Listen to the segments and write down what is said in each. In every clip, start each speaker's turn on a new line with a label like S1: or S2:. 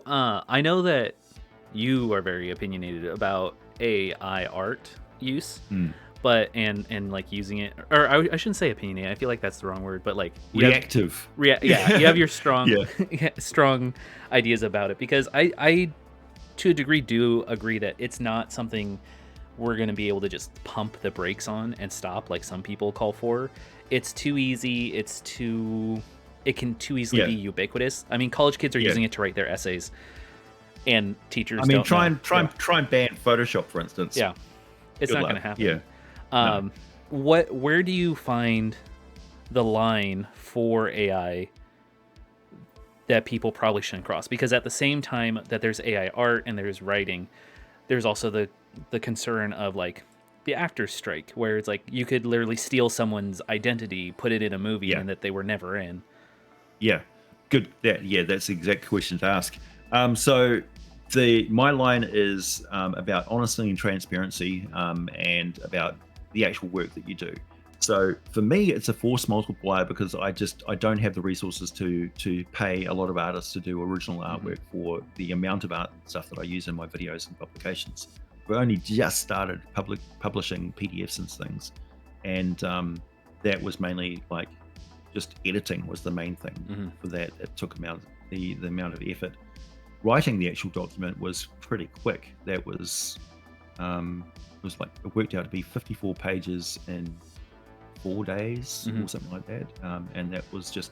S1: I know that you are very opinionated about AI art use,
S2: Mm.
S1: but and like using it, or I shouldn't say opinionated. I feel like that's the wrong word, but like
S2: Reactive.
S1: yeah, you have your strong
S2: Yeah.
S1: strong ideas about it, because I to a degree do agree that it's not something we're going to be able to just pump the brakes on and stop like some people call for. It's too easy. It can too easily
S2: Yeah.
S1: be ubiquitous. I mean, college kids are
S2: Yeah.
S1: using it to write their essays, and teachers
S2: I mean,
S1: don't
S2: try
S1: know.
S2: and ban Photoshop, for instance.
S1: Yeah, it's
S2: Good
S1: not
S2: luck.
S1: going to happen.
S2: Yeah. No.
S1: Where do you find the line for AI that people probably shouldn't cross? Because at the same time that there's AI art and there's writing, there's also the concern of like the actor's strike, where it's like you could literally steal someone's identity, put it in a movie,
S2: Yeah.
S1: and that they were never in.
S2: Yeah. Good. That's the exact question to ask. So my line is about honesty and transparency, and about the actual work that you do. So for me, it's a force multiplier because I don't have the resources to pay a lot of artists to do original artwork for the amount of art stuff that I use in my videos and publications. We only just started publishing PDFs and things, and that was mainly like just editing was the main thing for that. It took the amount of effort. Writing the actual document was pretty quick. That was it worked out to be 54 pages in 4 days or something like that, and that was just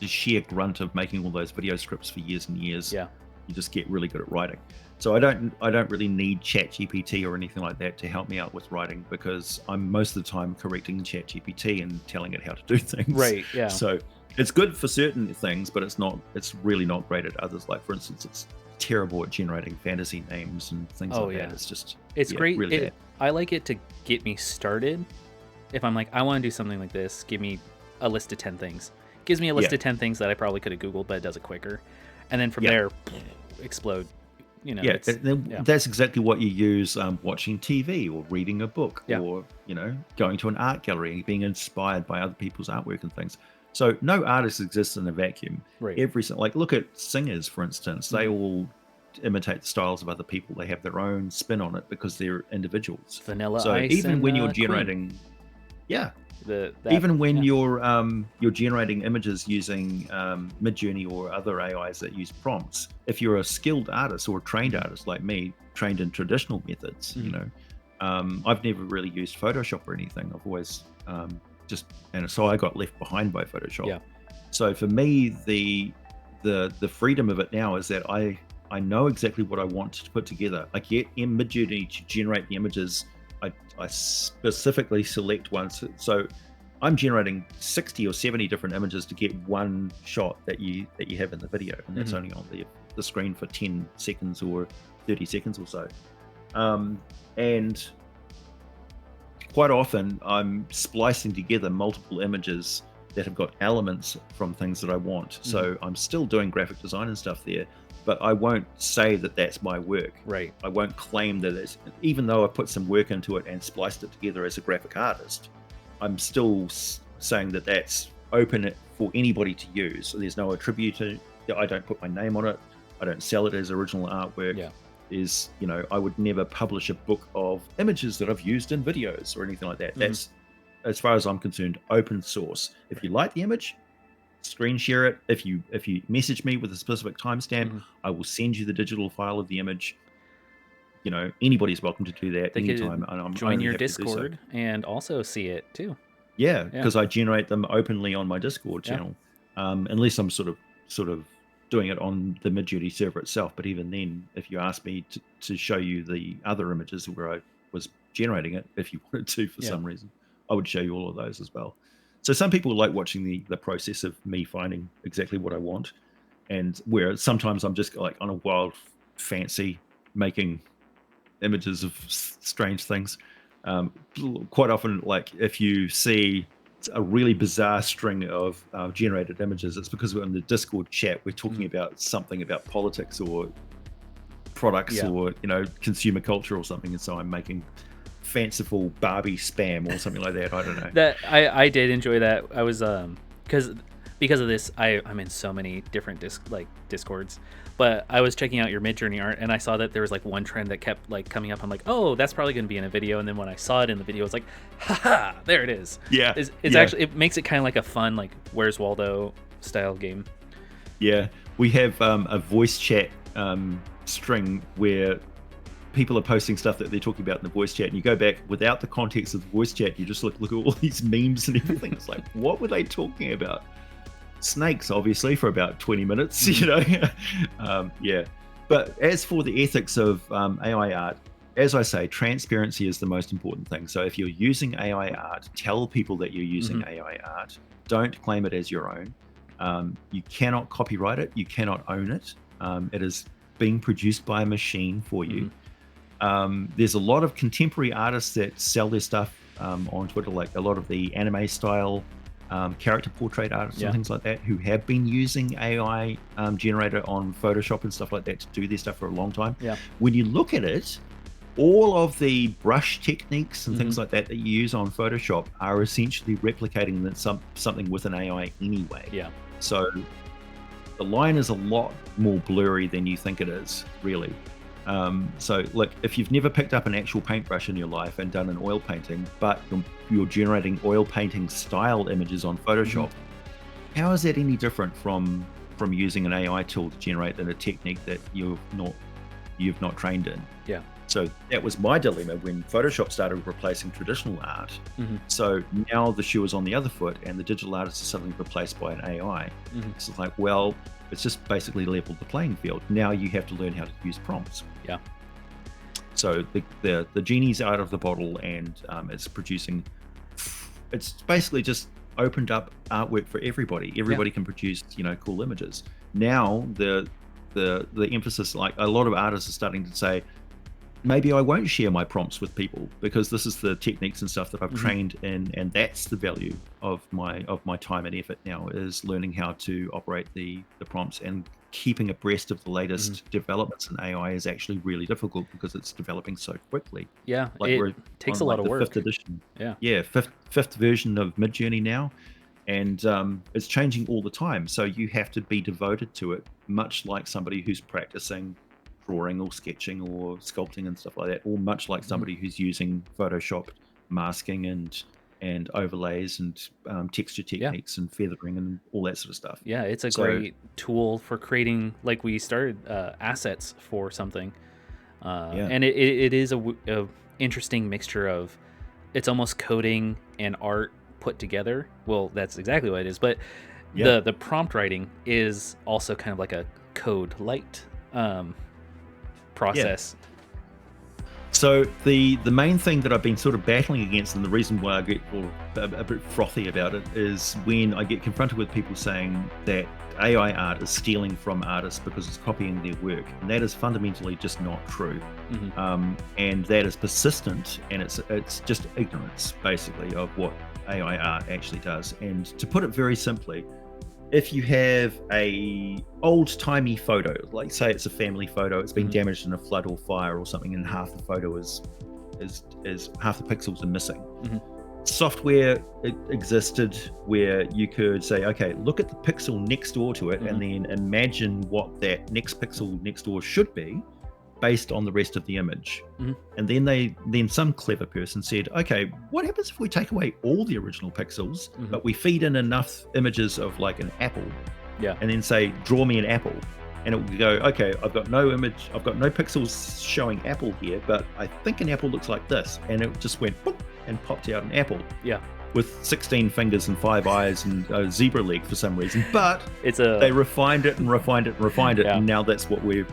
S2: the sheer grunt of making all those video scripts for years and years.
S1: Yeah,
S2: you just get really good at writing. So I don't really need ChatGPT or anything like that to help me out with writing, because I'm most of the time correcting ChatGPT and telling it how to do things.
S1: right. Yeah.
S2: So it's good for certain things, but it's really not great at others. Like, for instance, it's terrible at generating fantasy names and things like that. It's
S1: great.
S2: Really bad.
S1: I like it to get me started. If I'm like, I want to do something like this, give me a list of 10 things. Gives me a list of 10 things that I probably could have Googled, but it does it quicker. And then from there, explode.
S2: That's exactly what you use watching TV or reading a book, or going to an art gallery and being inspired by other people's artwork and things. So no artist exists in a vacuum.
S1: Right.
S2: Look at singers, for instance. They all imitate the styles of other people. They have their own spin on it because they're individuals.
S1: Vanilla
S2: so
S1: Ice
S2: even
S1: and,
S2: when you're
S1: Queen.
S2: generating, even when you're generating images using Midjourney or other AIs that use prompts, if you're a skilled artist or a trained artist like me, trained in traditional methods, I've never really used Photoshop or anything. I've always so I got left behind by Photoshop.
S1: Yeah.
S2: So for me, the freedom of it now is that I know exactly what I want to put together. I get in Midjourney to generate the images. I specifically select ones. So I'm generating 60 or 70 different images to get one shot that you have in the video, and that's only on the screen for 10 seconds or 30 seconds or so. And quite often I'm splicing together multiple images that have got elements from things that I want. So I'm still doing graphic design and stuff there, but I won't say that that's my work.
S1: Right.
S2: I won't claim that it's, even though I put some work into it and spliced it together as a graphic artist, I'm still saying that that's open for anybody to use. So there's no attribution. I don't put my name on it. I don't sell it as original artwork.
S1: Yeah.
S2: I would never publish a book of images that I've used in videos or anything like that. That's, as far as I'm concerned, open source. If you like the image, screen share it. If you message me with a specific timestamp, I will send you the digital file of the image. Anybody's welcome to do that anytime. I'm
S1: join your Discord and also see it too.
S2: Yeah, because I generate them openly on my Discord channel, unless I'm sort of doing it on the Midjourney server itself. But even then, if you ask me to show you the other images where I was generating it, if you wanted to for some reason, I would show you all of those as well. So some people like watching the process of me finding exactly what I want, and where sometimes I'm just like on a wild fancy making images of strange things. Quite often, like if you see a really bizarre string of generated images, it's because we're in the Discord chat. We're talking about something about politics or products or consumer culture or something, and so I'm making fanciful Barbie spam or something like that. I don't know.
S1: That I did enjoy that. I was because because of this, I'm in so many different discords, but I was checking out your Midjourney art and I saw that there was like one trend that kept like coming up. I'm like, oh, that's probably going to be in a video. And then when I saw it in the video, I was like, haha, there it is.
S2: Yeah.
S1: It's actually, it makes it kind of like a fun, like Where's Waldo style game.
S2: Yeah. We have a voice chat string where people are posting stuff that they're talking about in the voice chat, and you go back without the context of the voice chat, you just look at all these memes and everything. It's like, what were they talking about? Snakes, obviously, for about 20 minutes, you know. Yeah. But as for the ethics of AI art, as I say, transparency is the most important thing. So if you're using AI art, tell people that you're using AI art. Don't claim it as your own. You cannot copyright it. You cannot own it. It is being produced by a machine for you. There's a lot of contemporary artists that sell their stuff on Twitter, like a lot of the anime style character portrait artists and things like that, who have been using AI generator on Photoshop and stuff like that to do their stuff for a long time. When you look at it, all of the brush techniques and things like that that you use on Photoshop are essentially replicating something with an AI anyway. So the line is a lot more blurry than you think it is, really. So look, if you've never picked up an actual paintbrush in your life and done an oil painting, but you're generating oil painting style images on Photoshop, how is that any different from using an AI tool to generate a technique that you've not trained in? So that was my dilemma when Photoshop started replacing traditional art. So now the shoe is on the other foot, and the digital artist is suddenly replaced by an AI. It's like, well, it's just basically leveled the playing field. Now you have to learn how to use prompts. So the genie's out of the bottle, and it's producing. It's basically just opened up artwork for everybody. Everybody can produce, cool images. Now the emphasis, like a lot of artists are starting to say, maybe I won't share my prompts with people because this is the techniques and stuff that I've trained in, and that's the value of my time and effort now, is learning how to operate the prompts, and keeping abreast of the latest developments in AI is actually really difficult because it's developing so quickly.
S1: Like it takes a lot of work.
S2: Fifth edition. Fifth version of Midjourney now, and it's changing all the time. So you have to be devoted to it, much like somebody who's practicing drawing or sketching or sculpting and stuff like that, or much like somebody who's using Photoshop masking and overlays and texture techniques and feathering and all that sort of stuff.
S1: It's a great tool for creating, like we started, assets for something. And it is a interesting mixture of, it's almost coding and art put together. Well, that's exactly what it is. But the prompt writing is also kind of like a code light process.
S2: So the main thing that I've been sort of battling against, and the reason why I get a bit frothy about it, is when I get confronted with people saying that AI art is stealing from artists because it's copying their work, and that is fundamentally just not true. And that is persistent, and it's just ignorance, basically, of what AI art actually does. And to put it very simply, if you have a old-timey photo, like say it's a family photo, it's been damaged in a flood or fire or something, and half the photo is half the pixels are missing. Software existed where you could say, okay, look at the pixel next door to it, and then imagine what that next pixel next door should be based on the rest of the image. And then some clever person said, okay, what happens if we take away all the original pixels, but we feed in enough images of like an apple, and then say, draw me an apple, and it will go, okay, I've got no pixels showing apple here, but I think an apple looks like this, and it just went boop, and popped out an apple with 16 fingers and 5 eyes and a zebra leg for some reason. But they refined it, and now that's what we're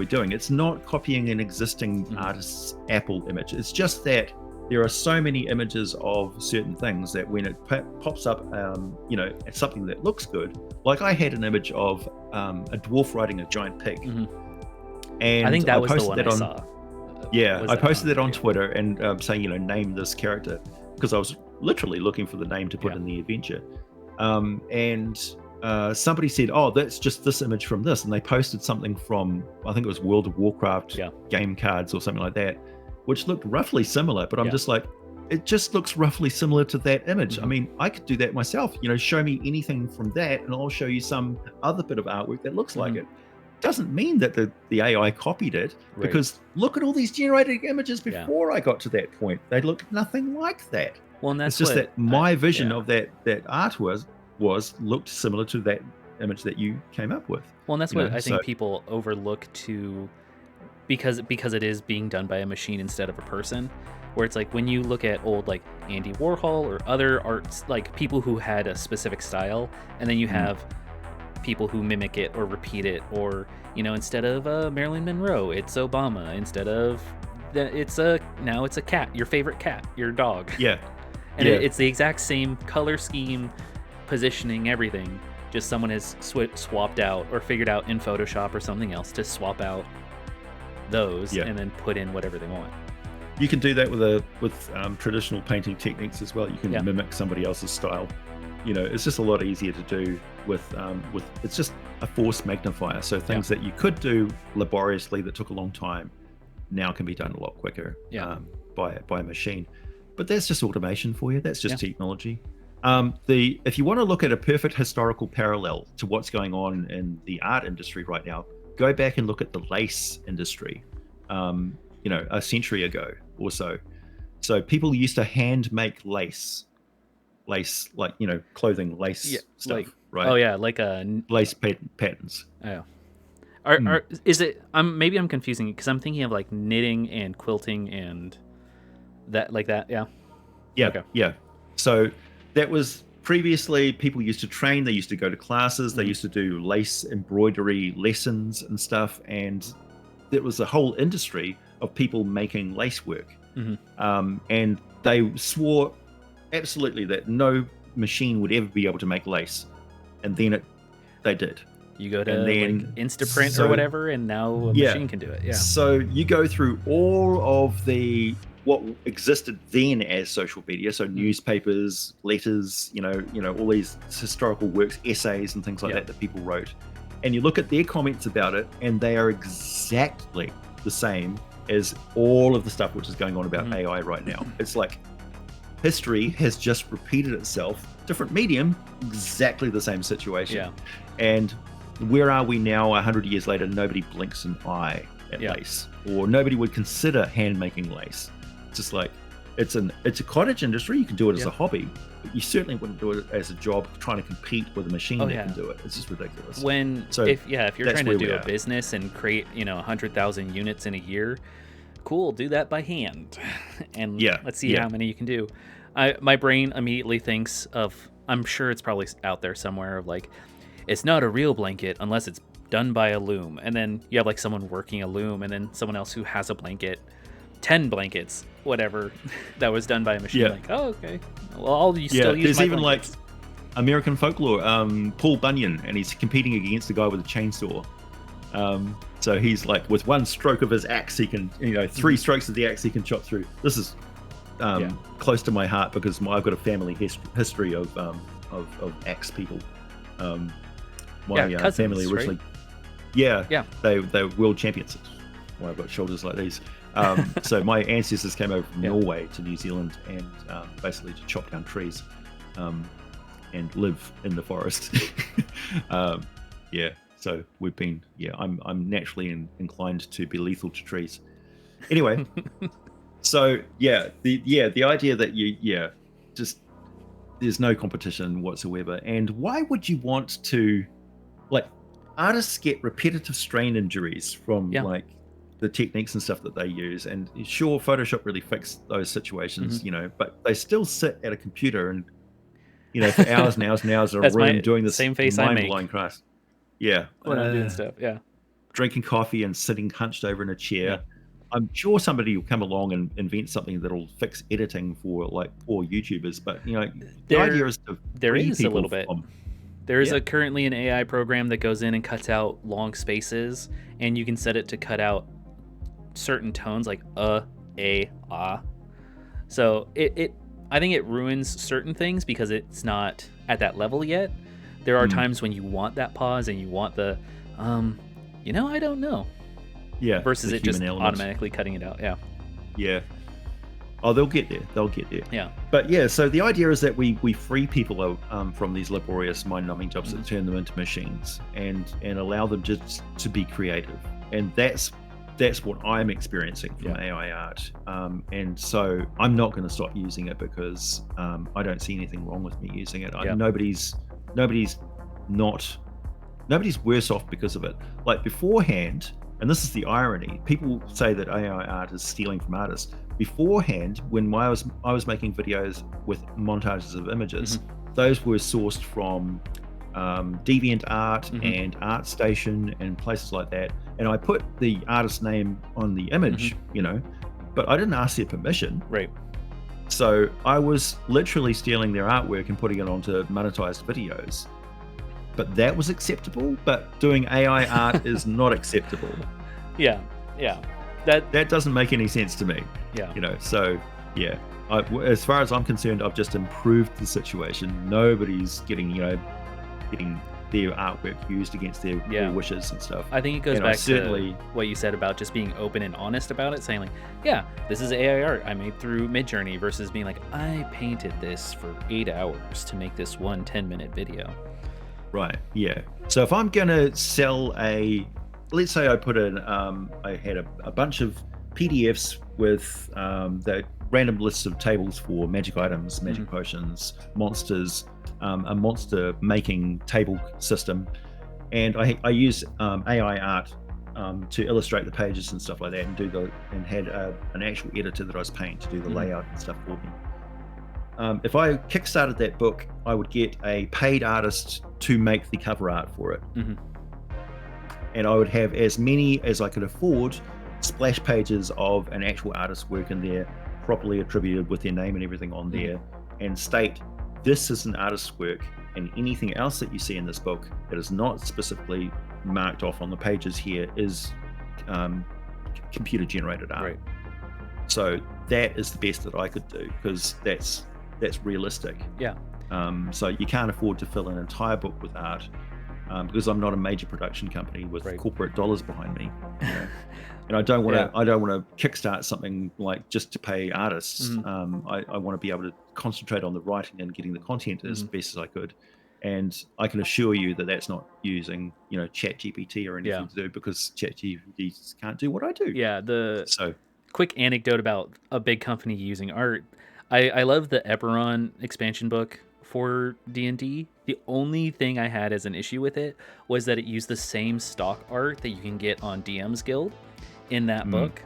S2: doing. It's not copying an existing artist's Apple image. It's just that there are so many images of certain things that when it pops up, something that looks good. Like I had an image of a dwarf riding a giant pig, and
S1: I think that was the one I saw.
S2: I posted it on Twitter and saying, name this character, because I was literally looking for the name to put in the adventure. And somebody said, oh, that's just this image from this. And they posted something from, I think it was World of Warcraft game cards or something like that, which looked roughly similar. But I'm just like, it just looks roughly similar to that image.
S1: Mhm.
S2: I mean, I could do that myself. Show me anything from that, and I'll show you some other bit of artwork that looks like
S1: Mhm.
S2: it. Doesn't mean that the AI copied it,
S1: Right.
S2: because look at all these generated images
S1: Yeah.
S2: before I got to that point. They look nothing like that.
S1: Well, and
S2: It's
S1: that's
S2: just
S1: what
S2: that my vision
S1: yeah.
S2: of that art was looked similar to that image that you came up with.
S1: Well, and that's
S2: You
S1: what
S2: know,
S1: I
S2: so
S1: think people overlook too, because it is being done by a machine instead of a person. Where it's like when you look at old like Andy Warhol or other arts, like people who had a specific style, and then you have people who mimic it or repeat it, or instead of Marilyn Monroe, it's Obama. Instead of now it's a cat, your favorite cat, your dog.
S2: yeah,
S1: And
S2: yeah,
S1: it's the exact same color scheme, positioning, everything. Just someone has swapped out or figured out in Photoshop or something else to swap out those
S2: Yeah.
S1: and then put in whatever they want.
S2: You can do that with traditional painting techniques as well. You can
S1: Yeah.
S2: mimic somebody else's style. It's just a lot easier to do with it's just a force magnifier. So things that you could do laboriously that took a long time now can be done a lot quicker by a machine. But that's just automation for you. That's just technology. If you want to look at a perfect historical parallel to what's going on in the art industry right now, go back and look at the lace industry. A century ago or so. So people used to hand make lace like clothing lace stuff,
S1: like
S2: right?
S1: oh yeah, like a
S2: Lace patterns.
S1: oh. Is it? Maybe I'm confusing it because I'm thinking of like knitting and quilting and that like that. Yeah.
S2: Yeah,
S1: Okay.
S2: yeah. So that was previously, people used to train. They used to go to classes. They used to do lace embroidery lessons and stuff, and there was a whole industry of people making lace work. And they swore absolutely that no machine would ever be able to make lace, and then they did.
S1: You go to
S2: And then-
S1: like Instaprint
S2: so-
S1: or whatever, and now a machine can do it. Yeah.
S2: So you go through all of what existed then as social media, so newspapers, letters, all these historical works, essays, and things like that people wrote, and you look at their comments about it, and they are exactly the same as all of the stuff which is going on about AI right now. It's like history has just repeated itself, different medium, exactly the same situation.
S1: Yeah.
S2: And where are we now 100 years later? Nobody blinks an eye at lace, or nobody would consider hand making lace. It's just like it's a cottage industry. You can do it as a hobby, but you certainly wouldn't do it as a job trying to compete with a machine that can do it. It's just ridiculous.
S1: If you're trying to do a
S2: are.
S1: business and create 100,000 units in a year, cool, do that by hand, and let's see how many you can do. My brain immediately thinks of, I'm sure it's probably out there somewhere, of like, it's not a real blanket unless it's done by a loom, and then you have like someone working a loom, and then someone else who has a blanket, 10 blankets, whatever, that was done by a machine. Like, oh, okay, well, I'll still use
S2: there's
S1: my
S2: even
S1: blankets.
S2: like American folklore, Paul Bunyan, and he's competing against a guy with a chainsaw. So he's like, with one stroke of his axe, he can, 3 strokes of the axe he can chop through. This is close to my heart because I've got a family history of axe people. My
S1: cousins,
S2: family originally, they were world champions. Why I've got shoulders like these. So my ancestors came over from Norway to New Zealand, and basically to chop down trees and live in the forest. So we've been, I'm naturally inclined to be lethal to trees. Anyway, so the idea that just there's no competition whatsoever. And why would you want to, like, artists get repetitive strain injuries from like the techniques and stuff that they use. And sure, Photoshop really fixed those situations, but they still sit at a computer and, for hours and hours and hours in a room doing this
S1: same face I make
S2: mind-blowing class. Yeah.
S1: when I'm doing stuff. Yeah.
S2: Drinking coffee and sitting hunched over in a chair. I'm sure somebody will come along and invent something that'll fix editing for like poor YouTubers, but the idea is to
S1: there
S2: free
S1: is a
S2: people
S1: little bit. There is currently an AI program that goes in and cuts out long spaces, and you can set it to cut out certain tones like a, ah. So I think it ruins certain things because it's not at that level yet. There are times when you want that pause and you want the, I don't know.
S2: Yeah.
S1: Versus
S2: the
S1: it just
S2: human element.
S1: automatically cutting it out. Yeah.
S2: Yeah. Oh, they'll get there. They'll get there.
S1: Yeah.
S2: But yeah, so the idea is that we free people from these laborious, mind-numbing jobs that turn them into machines, and allow them just to be creative. And that's what I'm experiencing from AI art. And so I'm not going to stop using it because I don't see anything wrong with me using it. Nobody's worse off because of it. Like beforehand, and this is the irony, people say that AI art is stealing from artists. Beforehand, when I was making videos with montages of images, those were sourced from DeviantArt and ArtStation and places like that. And I put the artist's name on the image, but I didn't ask their permission.
S1: Right.
S2: So I was literally stealing their artwork and putting it onto monetized videos. But that was acceptable, but doing AI art is not acceptable.
S1: Yeah.
S2: That doesn't make any sense to me.
S1: Yeah.
S2: So yeah. As far as I'm concerned, I've just improved the situation. Nobody's getting their artwork used against their wishes and stuff.
S1: I think it goes back to what you said about just being open and honest about it, saying like, yeah, this is AI art I made through Midjourney, versus being like, I painted this for 8 hours to make this one 10-minute video.
S2: Right. Yeah. So if I'm gonna sell let's say I put in, I had a bunch of PDFs with the random lists of tables for magic items, magic potions, monsters, a monster making table system, and I use AI art to illustrate the pages and stuff like that, and had an actual editor that I was paying to do the layout and stuff for me. If I kickstarted that book, I would get a paid artist to make the cover art for it. And I would have as many as I could afford splash pages of an actual artist's work in there, properly attributed with their name and everything on there, and state, this is an artist's work, and anything else that you see in this book that is not specifically marked off on the pages here is computer generated art.
S1: Right.
S2: So that is the best that I could do, because that's realistic.
S1: Yeah.
S2: So you can't afford to fill an entire book with art, because I'm not a major production company with corporate dollars behind me. And I don't want to kickstart something like just to pay artists. I want to be able to concentrate on the writing and getting the content as best as I could. And I can assure you that that's not using ChatGPT or anything to do, because ChatGPT can't do what I do.
S1: Yeah. So quick anecdote about a big company using art. I love the Eberron expansion book for D&D. The only thing I had as an issue with it was that it used the same stock art that you can get on DM's Guild in that book.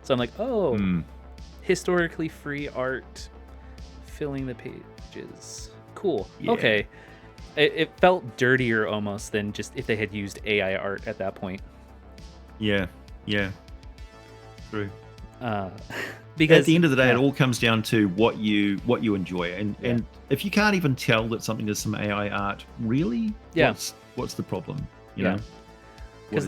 S1: So I'm like, historically free art filling the pages. Cool. Yeah. Okay. It felt dirtier almost than just if they had used AI art at that point.
S2: Yeah. True.
S1: Because
S2: at the end of the day, it all comes down to what you enjoy, and if you can't even tell that something is some AI art, really, what's the problem? You know,
S1: because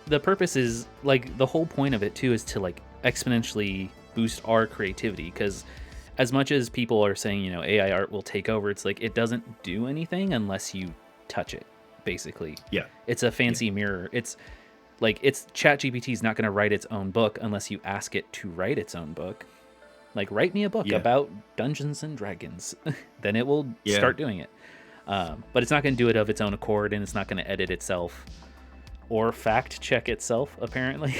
S1: the purpose is, like, the whole point of it too is to like exponentially boost our creativity. Because as much as people are saying, AI art will take over, it's like it doesn't do anything unless you touch it. Basically, it's a fancy mirror. It's ChatGPT is not going to write its own book unless you ask it to write its own book. Like, write me a book about Dungeons and Dragons. Then it will start doing it. But it's not going to do it of its own accord, and it's not going to edit itself or fact check itself, apparently.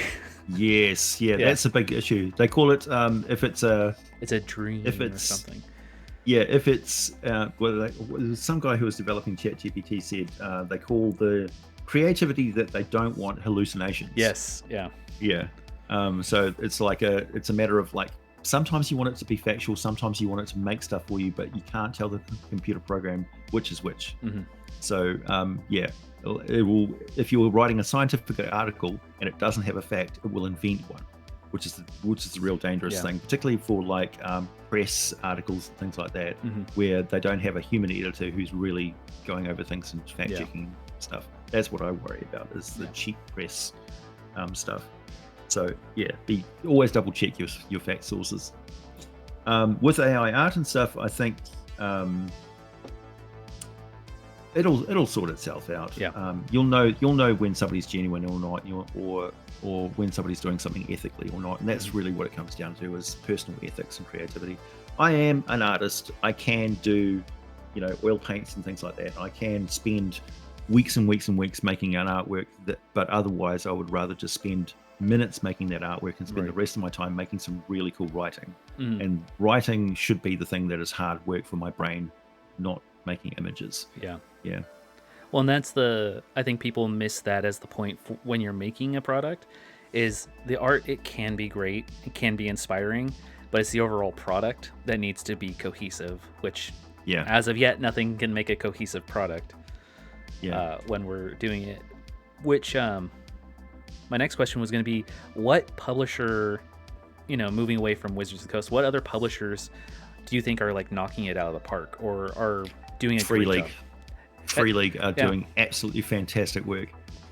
S2: Yes, that's a big issue. They call it if it's a
S1: dream or something.
S2: Yeah, if it's some guy who was developing ChatGPT said they call the creativity that they don't want hallucinations.
S1: Yes.
S2: Yeah. So it's like it's a matter of, like, sometimes you want it to be factual, sometimes you want it to make stuff for you, but you can't tell the computer program which is which. So it will, if you're writing a scientific article and it doesn't have a fact, it will invent one, which is the real dangerous thing, particularly for like press articles and things like that, where they don't have a human editor who's really going over things and fact checking stuff. That's what I worry about, is the cheap press stuff. So always double check your fact sources. With AI art and stuff, I think it'll sort itself out.
S1: Yeah.
S2: You'll know when somebody's genuine or not, or when somebody's doing something ethically or not, and that's really what it comes down to, is personal ethics and creativity. I am an artist. I can do, oil paints and things like that. I can spend weeks and weeks and weeks making an artwork, but otherwise I would rather just spend minutes making that artwork and spend the rest of my time making some really cool writing. And writing should be the thing that is hard work for my brain, not making images.
S1: Yeah.
S2: Well,
S1: and that's I think people miss that as the point when you're making a product, is the art. It can be great, it can be inspiring, but it's the overall product that needs to be cohesive, which as of yet, nothing can make a cohesive product when we're doing it. Which my next question was going to be, what publisher, moving away from Wizards of the Coast, what other publishers do you think are like knocking it out of the park or are doing a
S2: Free
S1: great
S2: League.
S1: job?
S2: Free League are doing absolutely fantastic work.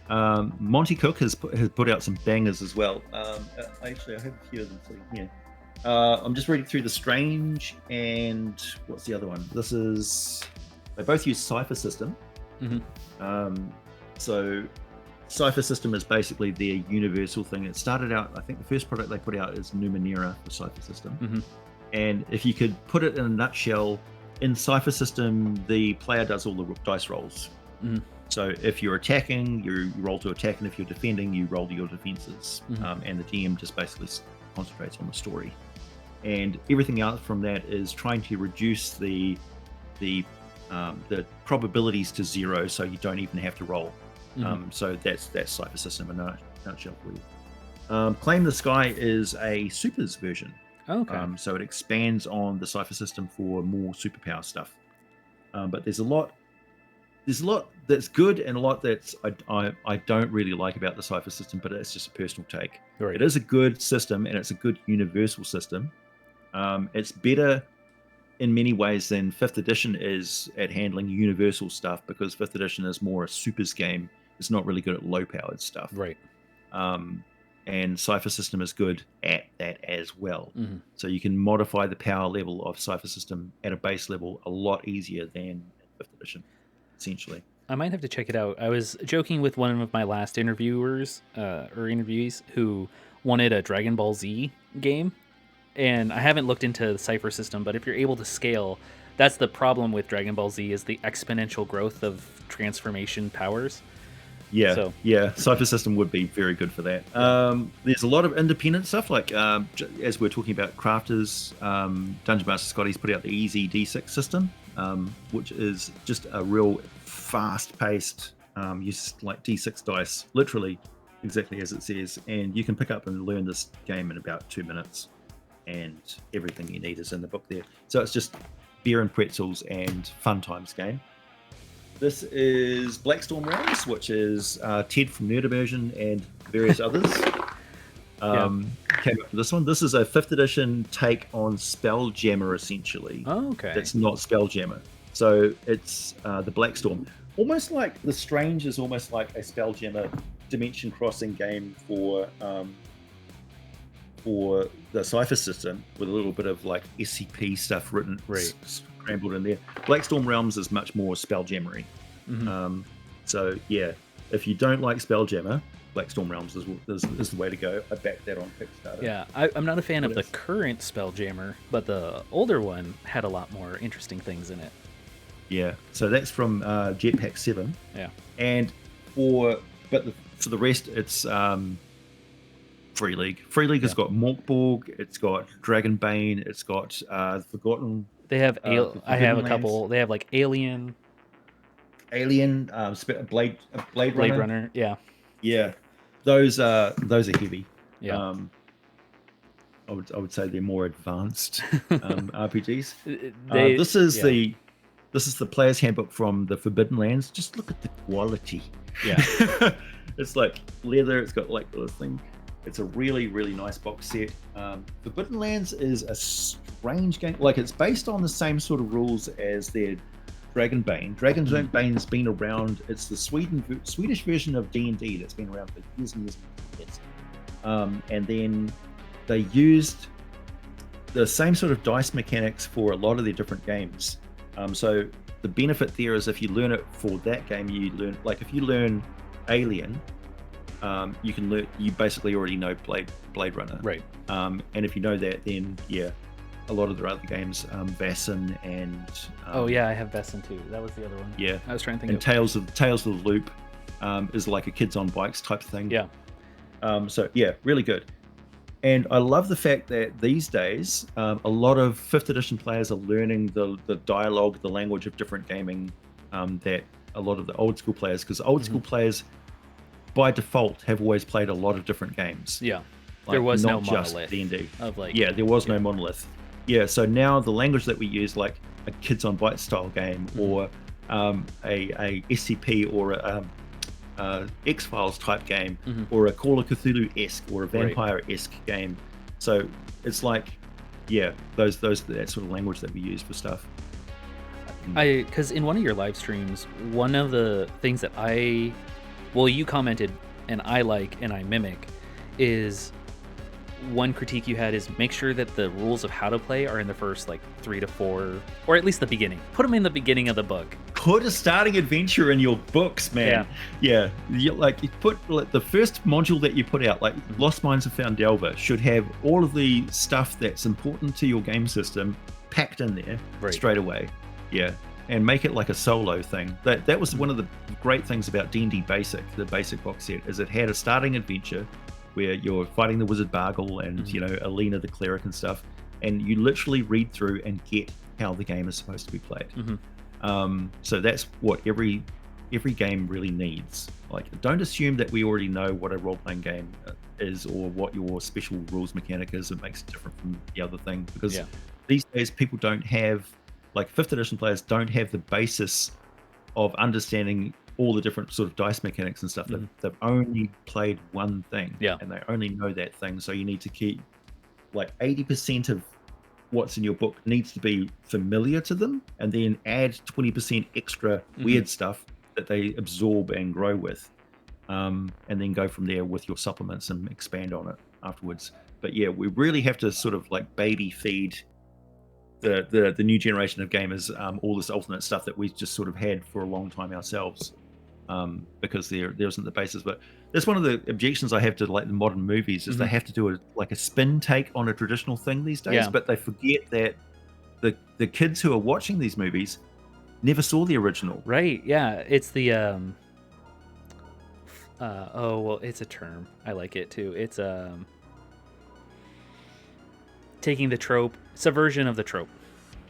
S2: Monty Cook has put out some bangers as well. Actually, I have a few of them sitting here. I'm just reading through The Strange and what's the other one? They both use Cypher System. So Cypher System is basically their universal thing. It started out, I think the first product they put out is Numenera for Cypher System. And if you could put it in a nutshell, in Cypher System, the player does all the dice rolls. So if you're attacking, you roll to attack, and if you're defending, you roll to your defenses. And the GM just basically concentrates on the story. And everything else from that is trying to reduce the probabilities to zero, so you don't even have to roll. So that's Cypher System in a nutshell for you. Claim the Sky is a supers version.
S1: Okay.
S2: So it expands on the Cypher System for more superpower stuff. But there's a lot that's good and a lot that's I don't really like about the Cypher System, but it's just a personal take.
S1: Right.
S2: It is a good system, and it's a good universal system. It's better in many ways than 5th edition is at handling universal stuff, because 5th edition is more a supers game. It's not really good at low powered stuff.
S1: Right.
S2: And Cypher System is good at that as well. So you can modify the power level of Cypher System at a base level a lot easier than 5th edition, essentially.
S1: I might have to check it out. I was joking with one of my last interviewees who wanted a Dragon Ball Z game, and I haven't looked into the Cypher System, but if you're able to scale, that's the problem with Dragon Ball Z, is the exponential growth of transformation powers. Cypher System would be very good for that. There's a lot of independent stuff, like as we're talking about crafters, Dungeon Master Scotty's put out the Easy D6 system, which is just a real fast-paced, use like D6 dice, literally exactly as it says, and you can pick up and learn this game in about 2 minutes, and everything you need is in the book there. So it's just beer and pretzels and fun times game. This is Blackstorm Realms, which is Ted from Nerd Immersion and various others. Came up with this one. This is a 5th edition take on Spelljammer, essentially. Oh, okay.
S2: It's not Spelljammer. So it's the Blackstorm. Almost like The Strange is almost like a Spelljammer dimension crossing game for the Cypher System, with a little bit of like SCP stuff written, scrambled in there. Blackstorm Realms is much more Spelljammery. So yeah, if you don't like Spelljammer, Blackstorm Realms is the way to go. I backed that on Kickstarter.
S1: Yeah, I'm not a fan of the current Spelljammer, but the older one had a lot more interesting things in it.
S2: Yeah, so that's from Jetpack 7.
S1: Yeah,
S2: and for the rest, it's Free League. Free League has got Morkborg, it's got Dragonbane, it's got Forgotten.
S1: They have I have a couple. They have like Alien,
S2: Blade
S1: Runner.
S2: Yeah. Those are heavy.
S1: Yeah.
S2: I would say they're more advanced RPGs. This is the player's handbook from the Forbidden Lands. Just look at the quality.
S1: Yeah.
S2: It's like leather. It's got like this thing. It's a really, really nice box set. Forbidden Lands is a strange game. Like, it's based on the same sort of rules as their Dragonbane. Dragonbane has been around. It's the Swedish version of D&D that's been around for years and years and years. And then they used the same sort of dice mechanics for a lot of their different games. So the benefit there is if you learn it for that game, you learn, like if you learn Alien, you can learn, you basically already know Blade Runner,
S1: Right.
S2: And if you know that, then yeah, a lot of the other games, Vassin and
S1: oh yeah, I have Besson too. That was the other one.
S2: yeah,
S1: I was trying to think
S2: and
S1: of.
S2: Tales of the Loop is like a kids on bikes type thing.
S1: Yeah.
S2: So yeah, really good. And I love the fact that these days, a lot of 5th edition players are learning the dialogue, the language of different gaming that a lot of the old school players, because old school players by default have always played a lot of different games.
S1: Yeah.
S2: Like,
S1: There was no
S2: not just
S1: monolith
S2: D&D.
S1: of like.
S2: Yeah, there was no monolith. Yeah, so now the language that we use, like a kids on bike style game, or a SCP, or a X-Files type game, or a Call of Cthulhu-esque, or a vampire-esque game. So it's like, yeah, that sort of language that we use for stuff.
S1: Because in one of your live streams, one of the things that you commented and I like and I mimic is, one critique you had is make sure that the rules of how to play are in the first like 3 to 4, or at least the beginning. Put them in the beginning of the book.
S2: Put a starting adventure in your books, man. Yeah. You put like the first module that you put out, like Lost Mines of Found Delver, should have all of the stuff that's important to your game system packed in there straight away. Yeah. And make it like a solo thing. That was one of the great things about D&D Basic, the basic box set, is it had a starting adventure where you're fighting the wizard Bargle and you know, Alina the cleric and stuff, and you literally read through and get how the game is supposed to be played. So that's what every game really needs. Like, don't assume that we already know what a role-playing game is, or what your special rules mechanic is that makes it different from the other thing, because these days people don't have, like 5th edition players don't have the basis of understanding all the different sort of dice mechanics and stuff. They've only played one thing, and they only know that thing. So you need to keep, like, 80% of what's in your book needs to be familiar to them, and then add 20% extra weird stuff that they absorb and grow with, and then go from there with your supplements and expand on it afterwards. But yeah, we really have to sort of like baby feed the new generation of gamers all this alternate stuff that we just sort of had for a long time ourselves, because there isn't the basis. But that's one of the objections I have to like the modern movies, is they have to do a spin take on a traditional thing these days, but they forget that the kids who are watching these movies never saw the original.
S1: Right. Yeah. It's the it's a term. I like it too. It's taking the trope, subversion of the trope.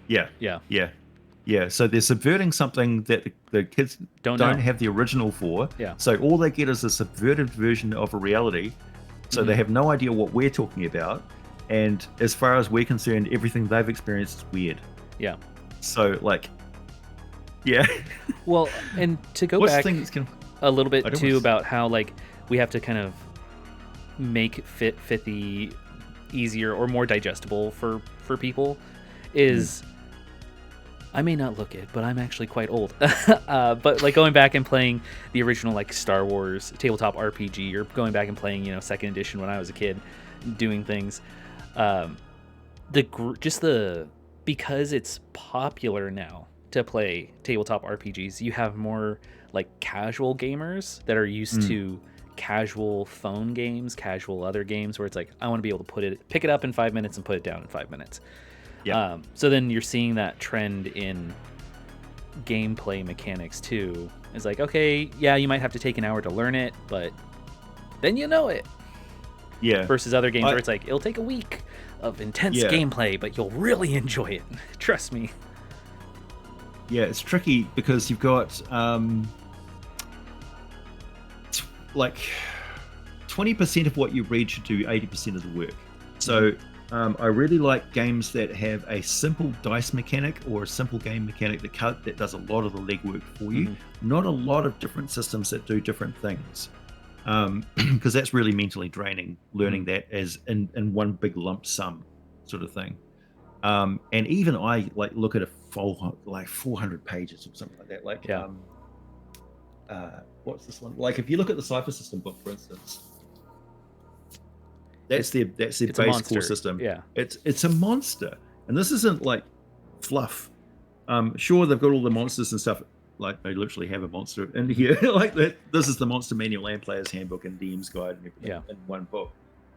S2: Yeah. So they're subverting something that the kids don't have the original for. So all they get is a subverted version of a reality. So they have no idea what we're talking about. And as far as we're concerned, everything they've experienced is weird. Yeah. So like, yeah.
S1: Well, and to go back a little bit too about how like we have to kind of make Fithy easier or more digestible for people is I may not look it, but I'm actually quite old. But like going back and playing the original like Star Wars tabletop RPG, or going back and playing, you know, 2nd edition when I was a kid, doing things, because it's popular now to play tabletop RPGs, you have more like casual gamers that are used to casual phone games, casual other games where it's like, I want to be able to pick it up in 5 minutes and put it down in 5 minutes. So then you're seeing that trend in gameplay mechanics too. It's like, okay, yeah, you might have to take an hour to learn it, but then you know it. Versus other games where it's like, it'll take a week of intense gameplay, but you'll really enjoy it. Trust me.
S2: Yeah, it's tricky because you've got like 20% of what you read should do 80% of the work. So I really like games that have a simple dice mechanic or a simple game mechanic that does a lot of the legwork for you. Not a lot of different systems that do different things, because that's really mentally draining, learning that as in one big lump sum sort of thing. And even I like look at a full like 400 pages or something like that. Like what's this one? Like if you look at the Cipher System book, for instance, that's their base core system. It's a monster, and this isn't like fluff. Sure, they've got all the monsters and stuff. Like they literally have a monster in here. Like that. This is the monster manual and player's handbook and DM's guide and everything in one book.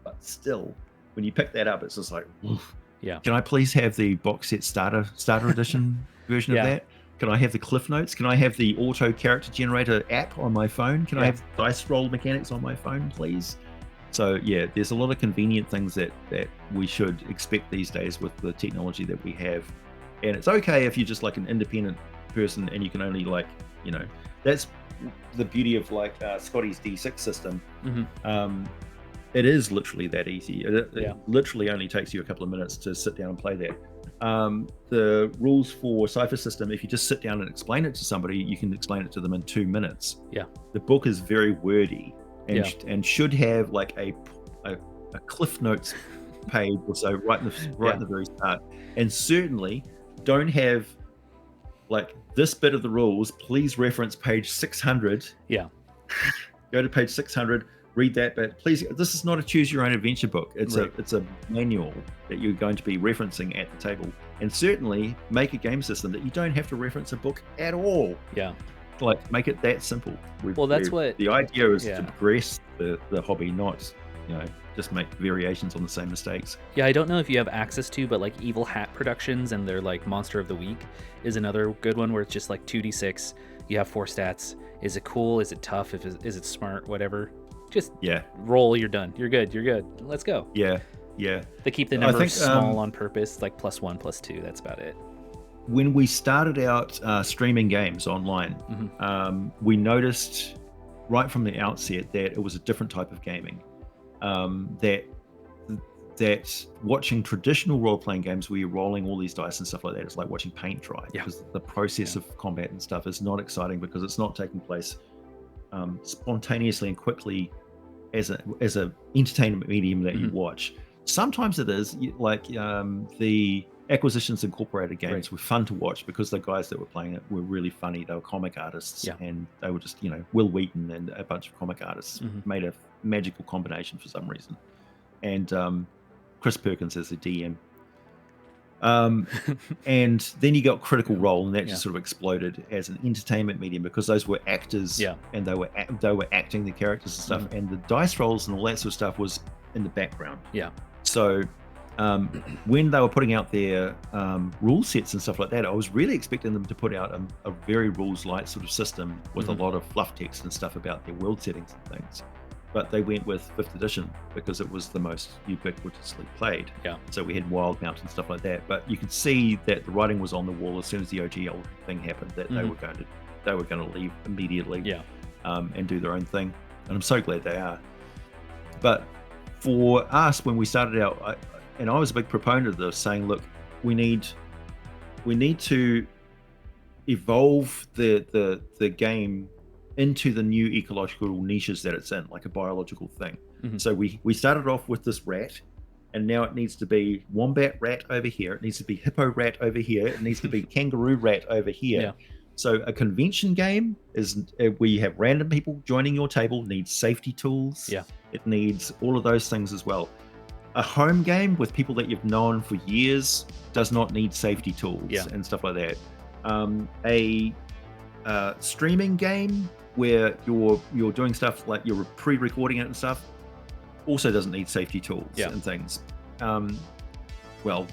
S2: But still, when you pick that up, it's just like, oof.
S1: Yeah.
S2: Can I please have the box set starter edition version of that? Can I have the cliff notes? Can I have the auto character generator app on my phone? Can I have dice roll mechanics on my phone, please? So yeah, there's a lot of convenient things that we should expect these days with the technology that we have. And it's okay if you're just like an independent person and you can only like, you know, that's the beauty of like Scotty's D6 system. It is literally that easy. It literally only takes you a couple of minutes to sit down and play that. The rules for Cypher system, if you just sit down and explain it to somebody, you can explain it to them in 2 minutes.
S1: Yeah.
S2: The book is very wordy and should have like a Cliff Notes page or so right in the very start. And certainly don't have like this bit of the rules, please reference page 600.
S1: Yeah.
S2: Go to page 600. Read that, but please, this is not a choose your own adventure book. It's a manual that you're going to be referencing at the table. And certainly make a game system that you don't have to reference a book at all.
S1: Yeah.
S2: Like make it that simple.
S1: Well, that's what
S2: the idea is, to progress the hobby, not, you know, just make variations on the same mistakes.
S1: Yeah, I don't know if you have access to, but like Evil Hat Productions and their like Monster of the Week is another good one where it's just like 2d6. You have 4 stats. Is it cool? Is it tough? Is it smart? Whatever. Just roll, you're done. You're good. Let's go.
S2: Yeah.
S1: They keep the numbers small on purpose, like +1, +2. That's about it.
S2: When we started out streaming games online, we noticed right from the outset that it was a different type of gaming. That watching traditional role-playing games where you're rolling all these dice and stuff like that is like watching paint dry, because the process of combat and stuff is not exciting because it's not taking place spontaneously and quickly as a entertainment medium that you watch. Sometimes it is like the Acquisitions Incorporated games were fun to watch because the guys that were playing it were really funny. They were comic artists, and they were just, you know, Will Wheaton and a bunch of comic artists made a magical combination for some reason. And Chris Perkins as the DM. And then you got Critical Role, and that just sort of exploded as an entertainment medium because those were actors, and they were acting the characters and stuff, and the dice rolls and all that sort of stuff was in the background. So when they were putting out their rule sets and stuff like that, I was really expecting them to put out a very rules light sort of system with a lot of fluff text and stuff about their world settings and things. But they went with 5th edition because it was the most ubiquitously played. So we had Wild Mount and stuff like that. But you could see that the writing was on the wall as soon as the OGL thing happened, that they were going to leave immediately and do their own thing. And I'm so glad they are. But for us, when we started out, I was a big proponent of this, saying, look, we need to evolve the game into the new ecological niches that it's in, like a biological thing. So we started off with this rat, and now it needs to be wombat rat over here, it needs to be hippo rat over here, it needs to be kangaroo rat over here. So a convention game is where you have random people joining your table, needs safety tools. It needs all of those things as well. A home game with people that you've known for years does not need safety tools and stuff like that. A streaming game where you're doing stuff like you're pre-recording it and stuff also doesn't need safety tools and things. Well,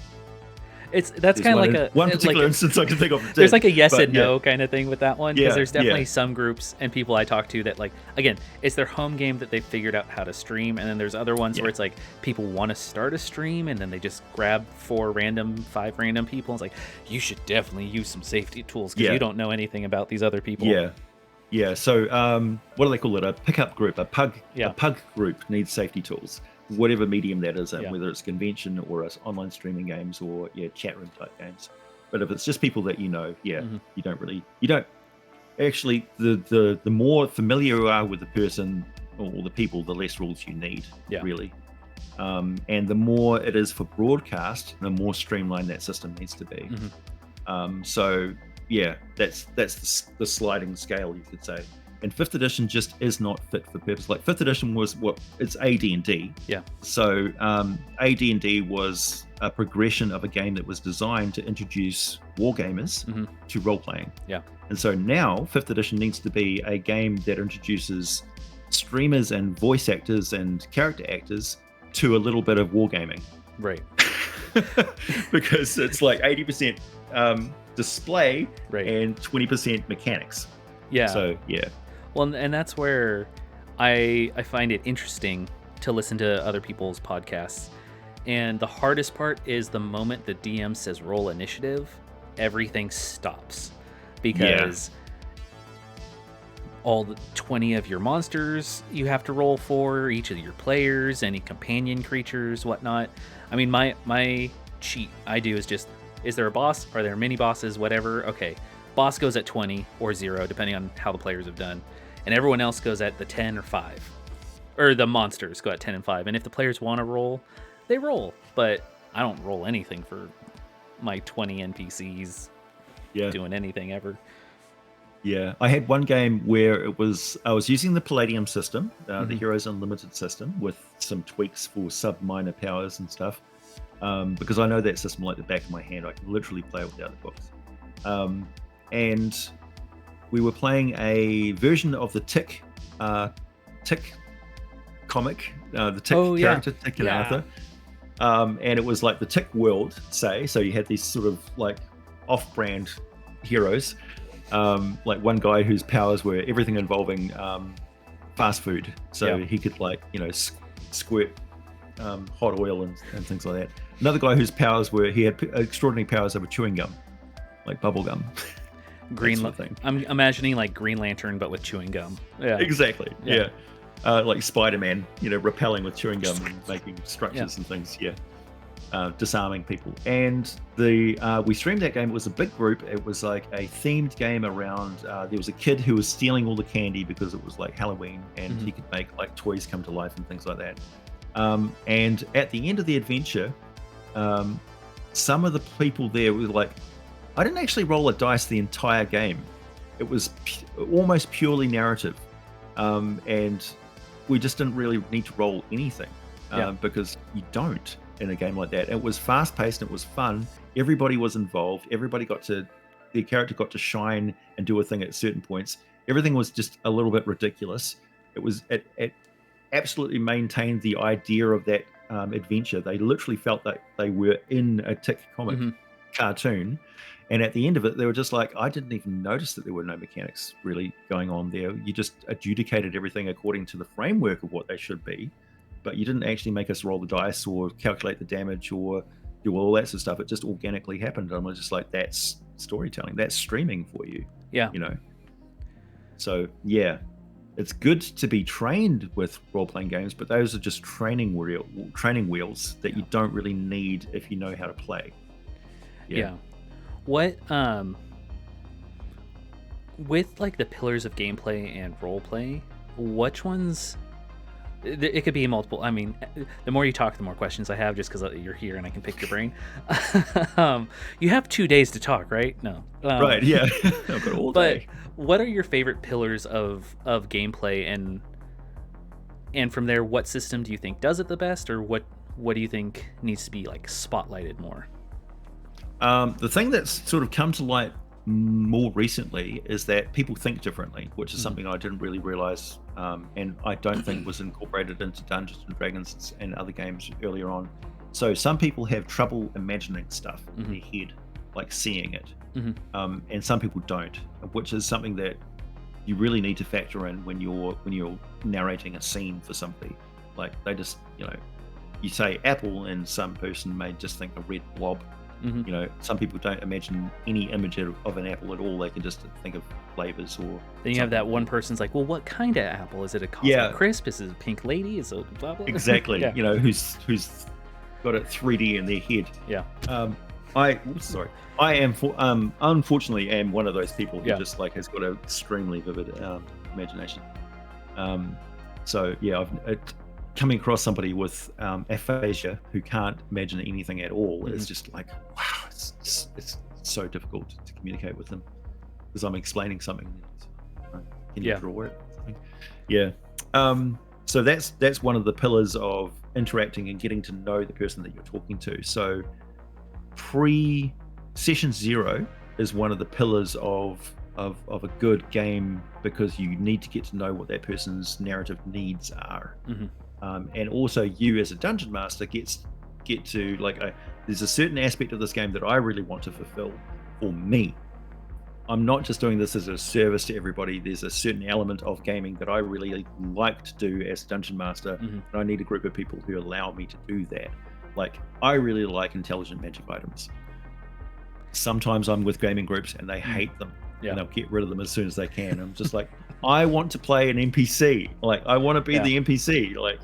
S1: that's kind of like
S2: one particular instance I can think of.
S1: There's like a yes and no kind of thing with that one, because there's definitely some groups and people I talk to that, like, again, it's their home game that they figured out how to stream, and then there's other ones where it's like people want to start a stream and then they just grab 5 random people. And it's like, you should definitely use some safety tools because you don't know anything about these other people.
S2: So what do they call it? A pickup group, a pug group needs safety tools, whatever medium that is in, whether it's convention or it's online streaming games or chat room type games. But if it's just people that you know, you don't actually, the more familiar you are with the person or the people, the less rules you need, really. And the more it is for broadcast, the more streamlined that system needs to be. So that's the sliding scale, you could say. And 5th edition just is not fit for purpose. Like 5th edition was it's AD&D. So AD&D was a progression of a game that was designed to introduce wargamers to role playing.
S1: Yeah.
S2: And so now 5th edition needs to be a game that introduces streamers and voice actors and character actors to a little bit of wargaming.
S1: Right.
S2: Because it's like 80% display
S1: right.
S2: and 20% mechanics.
S1: Yeah.
S2: So, yeah.
S1: Well, and that's where I find it interesting to listen to other people's podcasts. And the hardest part is the moment the DM says roll initiative, everything stops. Because all the 20 of your monsters you have to roll for, each of your players, any companion creatures, whatnot. I mean, my cheat I do is just, is there a boss? Are there mini bosses? Whatever. Okay. Boss goes at 20 or 0, depending on how the players have done. And everyone else goes at the 10 or 5. Or the monsters go at 10 and 5. And if the players want to roll, they roll. But I don't roll anything for my 20 NPCs doing anything ever.
S2: Yeah, I had one game where I was using the Palladium system, the Heroes Unlimited system, with some tweaks for sub-minor powers and stuff, because I know that system like the back of my hand. I can literally play it without the books. And we were playing a version of the Tick comic, the Tick character, Tick and Arthur. And it was like the Tick world, say. So you had these sort of like off-brand heroes. Like one guy whose powers were everything involving fast food, so he could squirt hot oil and things like that. Another guy whose powers were he had extraordinary powers over chewing gum, like bubble gum.
S1: Green thing. I'm imagining like Green Lantern but with chewing gum. Yeah,
S2: exactly. Yeah. Like Spider-Man, repelling with chewing gum and making structures and things. Disarming people. And we streamed that game. It was a big group. It was like a themed game around there was a kid who was stealing all the candy because it was like Halloween, and he could make like toys come to life and things like that. And at the end of the adventure, some of the people there were like, I didn't actually roll a dice the entire game. It was almost purely narrative, and we just didn't really need to roll anything because you don't in a game like that. It was fast paced and it was fun. Everybody was involved. Their character got to shine and do a thing at certain points. Everything was just a little bit ridiculous. It absolutely maintained the idea of that adventure. They literally felt that they were in a Tick comic cartoon. And at the end of it, they were just like, I didn't even notice that there were no mechanics really going on there. You just adjudicated everything according to the framework of what they should be. But you didn't actually make us roll the dice or calculate the damage or do all that sort of stuff. It just organically happened. And I was just like, that's storytelling. That's streaming for you.
S1: Yeah.
S2: So, it's good to be trained with role-playing games, but those are just training wheels that you don't really need if you know how to play.
S1: Yeah. What, with like the pillars of gameplay and role-play, which ones... It could be multiple. I mean, the more you talk, the more questions I have, just because you're here and I can pick your brain. You have 2 days to talk, right? No.
S2: Right, yeah. I've got all day.
S1: But what are your favorite pillars of gameplay, and from there, what system do you think does it the best, or what do you think needs to be like spotlighted more?
S2: The thing that's sort of come to light more recently is that people think differently, which is something I didn't really realize, and I don't think was incorporated into Dungeons and Dragons and other games earlier on. So some people have trouble imagining stuff in their head, like seeing it, and some people don't, which is something that you really need to factor in when you're narrating a scene for somebody. Like they just, you say apple, and some person may just think a red blob. Some people don't imagine any image of an apple at all. They can just think of flavors or.
S1: Then you have that one person's like, well, what kind of apple? Is it a Cosmic Crisp? Is it a Pink Lady? Is it blah blah?
S2: Exactly. Who's got it 3D in their head. Yeah. I am unfortunately am one of those people who just like has got an extremely vivid imagination. Coming across somebody with aphasia who can't imagine anything at all is just like, wow, it's so difficult to communicate with them because I'm explaining something. Can you draw it? Yeah. So that's one of the pillars of interacting and getting to know the person that you're talking to. So session 0 is one of the pillars of a good game, because you need to get to know what that person's narrative needs are. And also you as a dungeon master get to like there's a certain aspect of this game that I really want to fulfill for me. I'm not just doing this as a service to everybody. There's a certain element of gaming that I really like to do as a dungeon master, and I need a group of people who allow me to do that. Like, I really like intelligent magic items. Sometimes I'm with gaming groups and they hate them, and they'll get rid of them as soon as they can. I'm just like, I want to play an NPC. Like, I want to be the NPC. Like,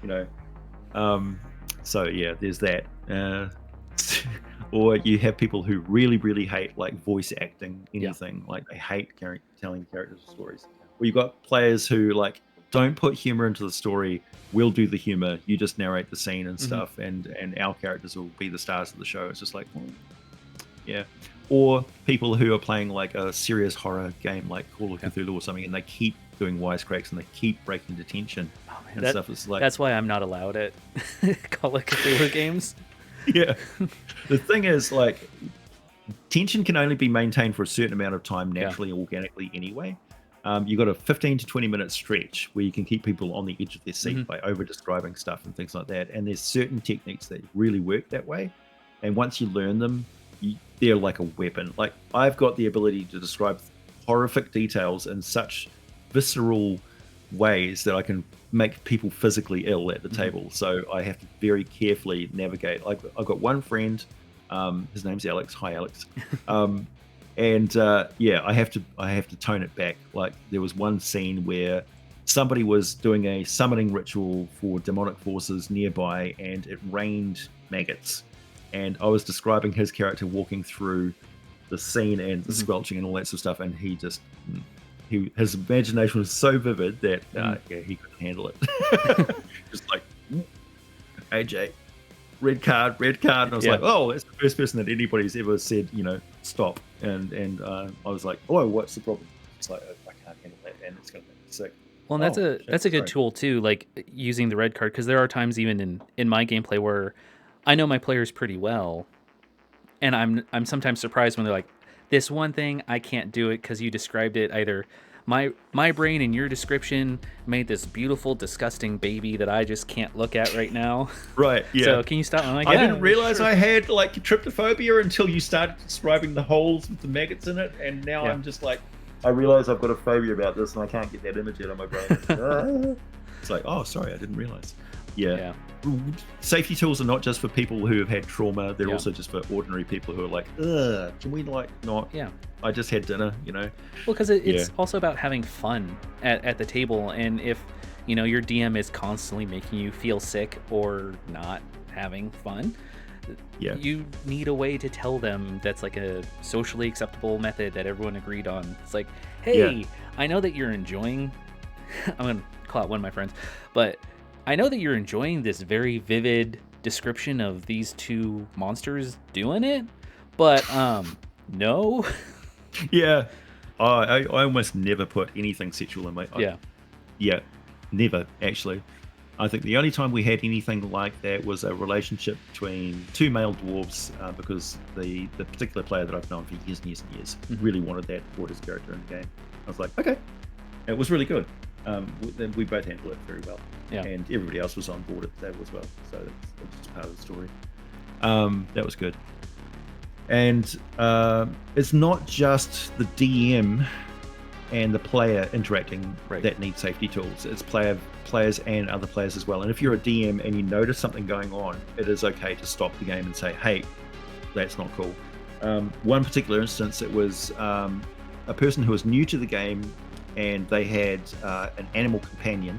S2: you know. So yeah, there's that. Or you have people who really, really hate like voice acting, anything. Like they hate telling characters stories. Or you've got players who like don't put humor into the story. We'll do the humor. You just narrate the scene and stuff, and our characters will be the stars of the show. It's just like, yeah. Or people who are playing like a serious horror game like Call of Cthulhu or something, and they keep doing wisecracks and they keep breaking detention and stuff. It's like,
S1: that's why I'm not allowed at Call of Cthulhu games.
S2: Yeah. The thing is, like, tension can only be maintained for a certain amount of time naturally, organically anyway. You got a 15 to 20 minute stretch where you can keep people on the edge of their seat by over describing stuff and things like that. And there's certain techniques that really work that way. And once you learn them, they're like a weapon. Like, I've got the ability to describe horrific details in such visceral ways that I can make people physically ill at the table. So I have to very carefully navigate. I've got one friend, his name's Alex. Hi, Alex. And I have to tone it back. Like, there was one scene where somebody was doing a summoning ritual for demonic forces nearby, and it rained maggots. And I was describing his character walking through the scene and the squelching and all that sort of stuff, and he just his imagination was so vivid that he couldn't handle it. Just like, AJ, red card. And I was like, oh, that's the first person that anybody's ever said, you know, stop. And I was like, oh, what's the problem? It's like, I can't handle that, and it's going to make me sick.
S1: Well, and that's a good tool too, like using the red card, because there are times even in my gameplay where I know my players pretty well, and I'm sometimes surprised when they're like, this one thing I can't do it because you described it either my brain and your description made this beautiful disgusting baby that I just can't look at right now.
S2: Right. Yeah.
S1: So can you stop? I'm like,
S2: I didn't realize I had like tryptophobia until you started describing the holes with the maggots in it, and now I'm just like, I realize I've got a phobia about this and I can't get that image out of my brain. It's like, oh, sorry, I didn't realize. Yeah. Safety tools are not just for people who have had trauma. They're also just for ordinary people who are like, ugh, can we like not? Yeah. I just had dinner, you know?
S1: Well, because it's also about having fun at the table. And if, you know, your DM is constantly making you feel sick or not having fun, you need a way to tell them that's like a socially acceptable method that everyone agreed on. It's like, hey, I know that you're enjoying, I'm going to call out one of my friends, but I know that you're enjoying this very vivid description of these two monsters doing it, but no.
S2: Yeah. I almost never put anything sexual in my... Yeah, never, actually. I think the only time we had anything like that was a relationship between two male dwarves, because the particular player that I've known for years and years and years really wanted that for his character in the game. I was like, okay. It was really good. We both handled it very well. Yeah. And everybody else was on board at that as well. So that's just part of the story. That was good. And it's not just the DM and the player interacting that need safety tools. It's players and other players as well. And if you're a DM and you notice something going on, it is okay to stop the game and say, hey, that's not cool. One particular instance, it was a person who was new to the game, and they had an animal companion,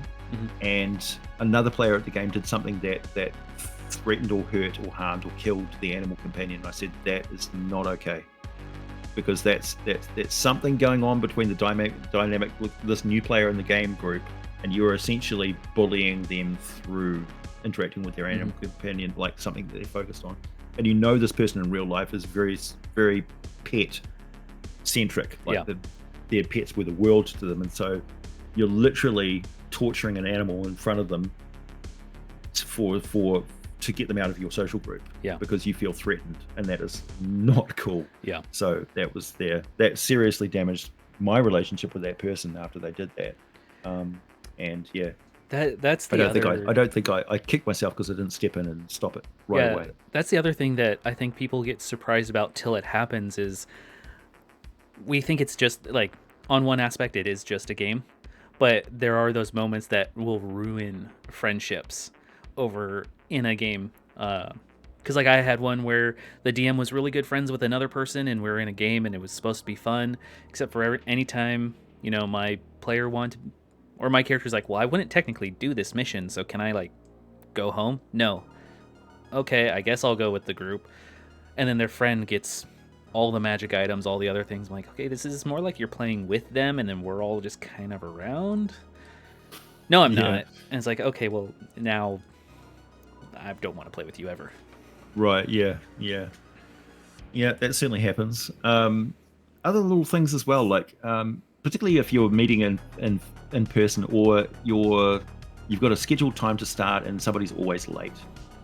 S2: and another player at the game did something that threatened or hurt or harmed or killed the animal companion. I said, that is not okay, because that's something going on between the dynamic with this new player in the game group, and you're essentially bullying them through interacting with their animal companion, like something that they're focused on. And you know this person in real life is very, very pet centric, like their pets were the world to them, and so you're literally torturing an animal in front of them for to get them out of your social group,
S1: Yeah.
S2: because you feel threatened, and that is not cool.
S1: Yeah.
S2: So that seriously damaged my relationship with that person after they did that. And yeah,
S1: That's the
S2: I don't think I kicked myself because I didn't step in and stop it right away.
S1: That's the other thing that I think people get surprised about till it happens is we think it's just like, on one aspect it is just a game, but there are those moments that will ruin friendships over in a game. Because like I had one where the DM was really good friends with another person, and we were in a game, and it was supposed to be fun, except for any time, you know, my player wanted, or my character's like, well, I wouldn't technically do this mission, so can I like go home? No. Okay, I guess I'll go with the group. And then their friend gets all the magic items, all the other things. I'm like, okay, this is more like you're playing with them, and then we're all just kind of around. No, I'm not. And it's like, okay, well, now I don't want to play with you ever.
S2: Right. Yeah. That certainly happens. Other little things as well, like particularly if you're meeting in person, or you've got a scheduled time to start and somebody's always late.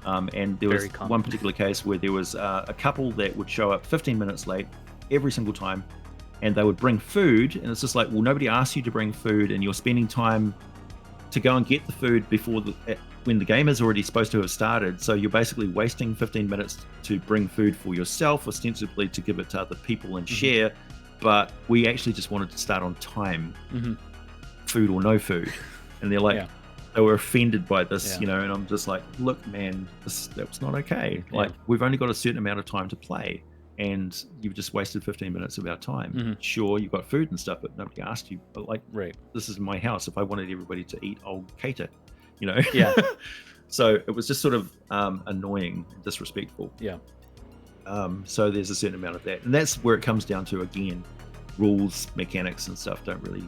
S2: And there was one particular case where there was a couple that would show up 15 minutes late every single time, and they would bring food, and it's just like, well, nobody asked you to bring food, and you're spending time to go and get the food when the game is already supposed to have started. So you're basically wasting 15 minutes to bring food for yourself, ostensibly to give it to other people and share, but we actually just wanted to start on time, food or no food. And they're like, they were offended by this, you know, and I'm just like, look, man, that's not okay. Like, we've only got a certain amount of time to play, and you've just wasted 15 minutes of our time. Sure, you've got food and stuff, but nobody asked you. But like, this is my house. If I wanted everybody to eat, I'll cater, you know?
S1: Yeah.
S2: So it was just sort of annoying, disrespectful.
S1: Yeah.
S2: So there's a certain amount of that. And that's where it comes down to, again, rules, mechanics and stuff don't really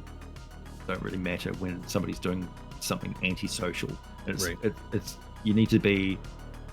S2: matter when somebody's doing something antisocial. It's you need to be,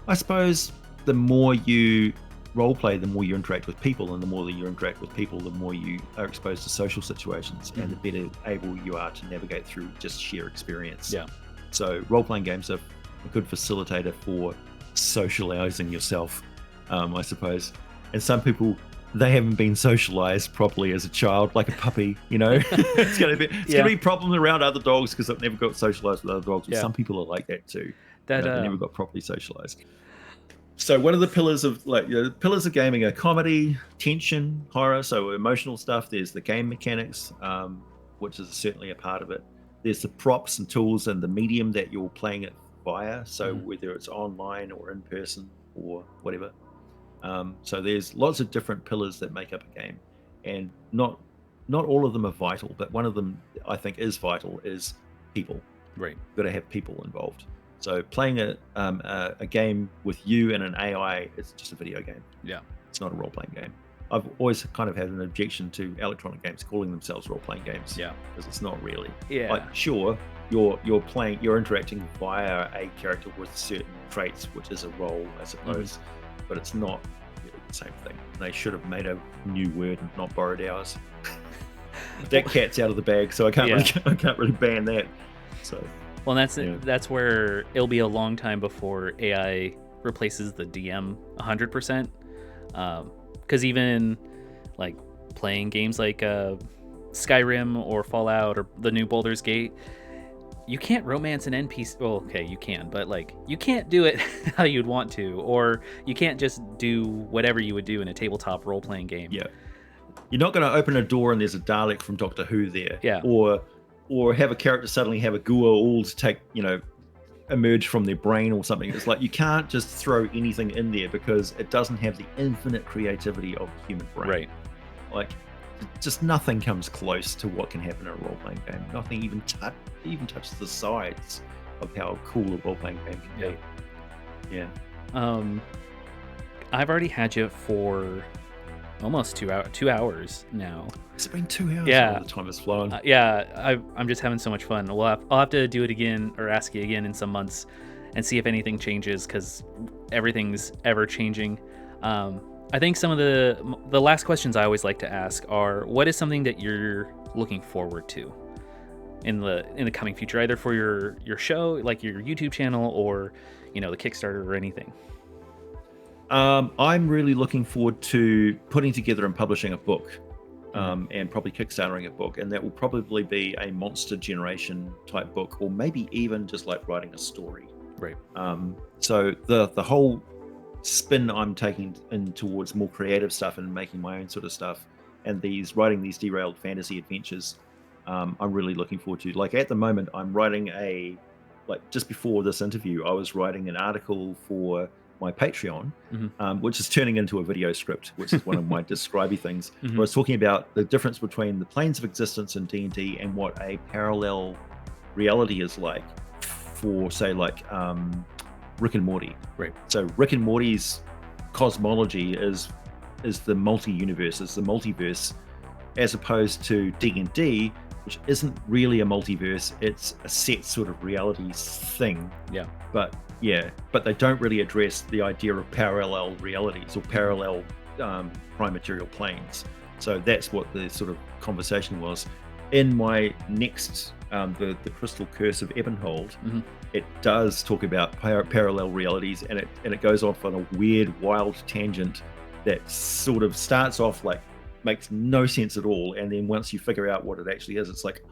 S2: I suppose, the more you role play, the more you interact with people, and the more that you interact with people, the more you are exposed to social situations, and the better able you are to navigate through just sheer experience.
S1: Yeah.
S2: So role-playing games are a good facilitator for socializing yourself, I suppose. And some people, they haven't been socialized properly as a child, like a puppy, you know. It's gonna be problems around other dogs because they've never got socialized with other dogs. But some people are like that too. They never got properly socialized. So one of the pillars of pillars of gaming are comedy, tension, horror, so emotional stuff. There's the game mechanics, which is certainly a part of it. There's the props and tools and the medium that you're playing it via. So whether it's online or in person or whatever. So there's lots of different pillars that make up a game, and not all of them are vital, but one of them I think is vital is people.
S1: Right.
S2: You've got to have people involved. So playing a game with you and an AI, it's just a video game.
S1: Yeah. It's
S2: not a role-playing game. I've always kind of had an objection to electronic games calling themselves role-playing games.
S1: Yeah.
S2: Because it's not really.
S1: Yeah.
S2: Like, sure, you're interacting via a character with certain traits, which is a role, I suppose, but it's not really the same thing. They should have made a new word and not borrowed ours. That cat's out of the bag, so I can't really ban that. So.
S1: Well, that's where it'll be a long time before AI replaces the DM 100%. Because even like playing games like Skyrim or Fallout or the new Baldur's Gate, you can't romance an NPC. Well, okay, you can, but like you can't do it how you'd want to, or you can't just do whatever you would do in a tabletop role-playing game.
S2: Yeah, you're not going to open a door and there's a Dalek from Doctor Who there.
S1: Yeah.
S2: Or have a character suddenly have a Goa'uld take, emerge from their brain or something. It's like you can't just throw anything in there because it doesn't have the infinite creativity of the human brain.
S1: Right.
S2: Like, just nothing comes close to what can happen in a role-playing game. Nothing even touches the sides of how cool a role-playing game can be. Yeah.
S1: I've already had you for almost 2 hours now.
S2: It's been 2 hours.
S1: Yeah.
S2: All the time has flown.
S1: I'm just having so much fun. I'll have to do it again, or ask you again in some months, and see if anything changes, because everything's ever changing. I think some of the last questions I always like to ask are, what is something that you're looking forward to in the coming future, either for your show, like your YouTube channel, or the Kickstarter or anything?
S2: I'm really looking forward to putting together and publishing a book, and probably kickstartering a book, and that will probably be a monster generation type book, or maybe even just like writing a story.
S1: Right.
S2: So the whole spin I'm taking in towards more creative stuff and making my own sort of stuff, and writing these derailed fantasy adventures, I'm really looking forward to. Like at the moment, I'm writing just before this interview, I was writing an article for my Patreon, which is turning into a video script, which is one of my describey things. Where I was talking about the difference between the planes of existence in D&D and what a parallel reality is like for, say, like Rick and Morty.
S1: Right.
S2: So Rick and Morty's cosmology is the multi-universe, is the multiverse, as opposed to D&D, which isn't really a multiverse. It's a set sort of reality thing.
S1: Yeah.
S2: But they don't really address the idea of parallel realities or parallel prime material planes. So that's what the sort of conversation was. In my next, the Crystal Curse of Ebonhold, it does talk about parallel realities, and it goes off on a weird, wild tangent that sort of starts off like makes no sense at all, and then once you figure out what it actually is, it's like,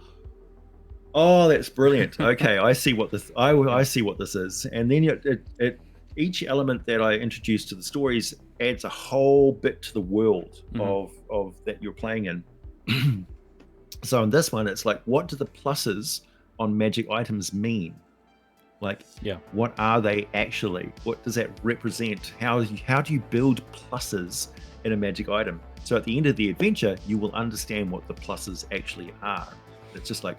S2: oh, that's brilliant. Okay, I see what this I see what this is. And then it each element that I introduce to the stories adds a whole bit to the world of that you're playing in. So in this one, it's like, what do the pluses on magic items mean? Like, what are they actually? What does that represent? How do you build pluses in a magic item? So at the end of the adventure, you will understand what the pluses actually are. It's just like,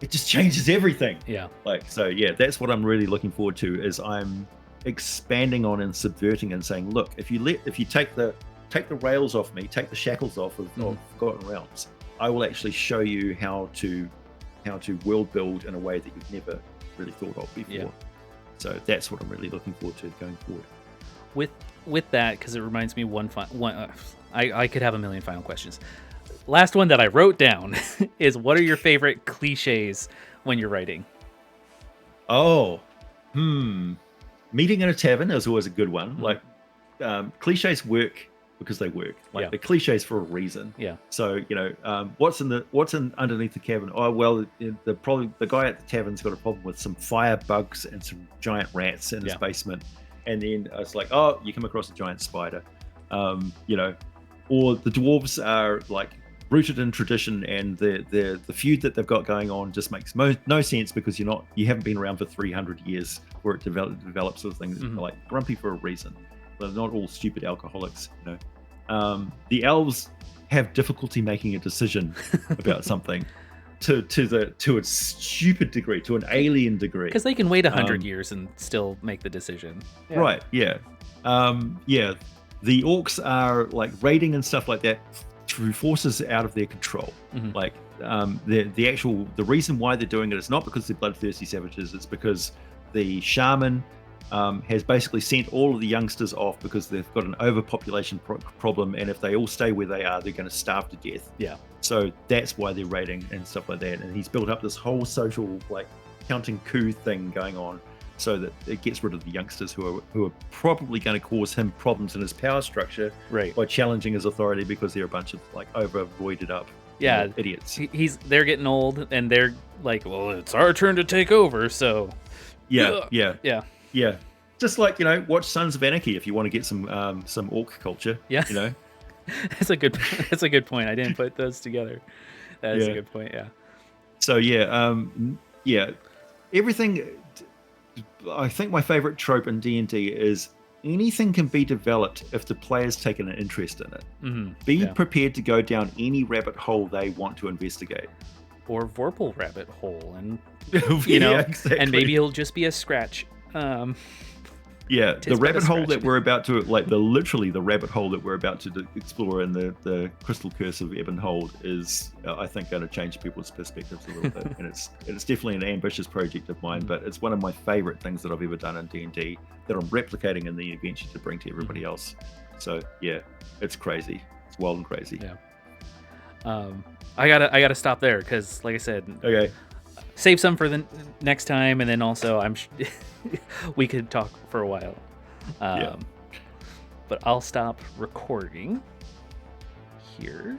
S2: it just changes everything.
S1: Yeah.
S2: Like, so that's what I'm really looking forward to, is I'm expanding on and subverting and saying, look, if you take the rails off me, take the shackles off of Forgotten Realms, I will actually show you how to world build in a way that you've never really thought of before. Yeah. So that's what I'm really looking forward to going forward.
S1: With that, because it reminds me I could have a million final questions. Last one that I wrote down is, what are your favorite cliches when you're writing?
S2: Meeting in a tavern is always a good one. Like, cliches work because they work. Like, the cliches for a reason. Yeah. So what's underneath the cabin? Oh well, the guy at the tavern's got a problem with some fire bugs and some giant rats in his basement, and then it's like, oh, you come across a giant spider, or the dwarves are like rooted in tradition, and the feud that they've got going on just makes no sense because you haven't been around for 300 years where it develops sort of things. They're like grumpy for a reason. They're not all stupid alcoholics. The elves have difficulty making a decision about something to a stupid degree, to an alien degree, because
S1: they can wait 100 years and still make the decision.
S2: Right. The orcs are like raiding and stuff like that through forces out of their control. Like, the reason why they're doing it is not because they're bloodthirsty savages. It's because the shaman has basically sent all of the youngsters off because they've got an overpopulation problem, and if they all stay where they are, they're going to starve to death. Yeah. So that's why they're raiding and stuff like that. And he's built up this whole social, like, counting coup thing going on, so that it gets rid of the youngsters who are probably going to cause him problems in his power structure, right, by challenging his authority, because they're a bunch of like over-roided up idiots.
S1: They're getting old, and they're like, well, it's our turn to take over. So yeah. Just like, watch Sons of Anarchy if you want to get some orc culture. Yeah. That's a good point. I didn't put those together. That is a good point. Yeah.
S2: So everything. I think my favorite trope in D&D is anything can be developed if the player's taken an interest in it. Be prepared to go down any rabbit hole they want to investigate.
S1: Or Vorpal rabbit hole, and exactly. And maybe it'll just be a scratch.
S2: The rabbit hole that we're about to the rabbit hole that we're about to explore in the Crystal Curse of Ebonhold is, I think, going to change people's perspectives a little bit. And it's definitely an ambitious project of mine, but it's one of my favorite things that I've ever done in D&D that I'm replicating in the adventure to bring to everybody else. So it's crazy. It's wild and crazy.
S1: I gotta stop there because, like I said,
S2: Okay.
S1: save some for the next time, and then also we could talk for a while.
S2: Yeah.
S1: But I'll stop recording here.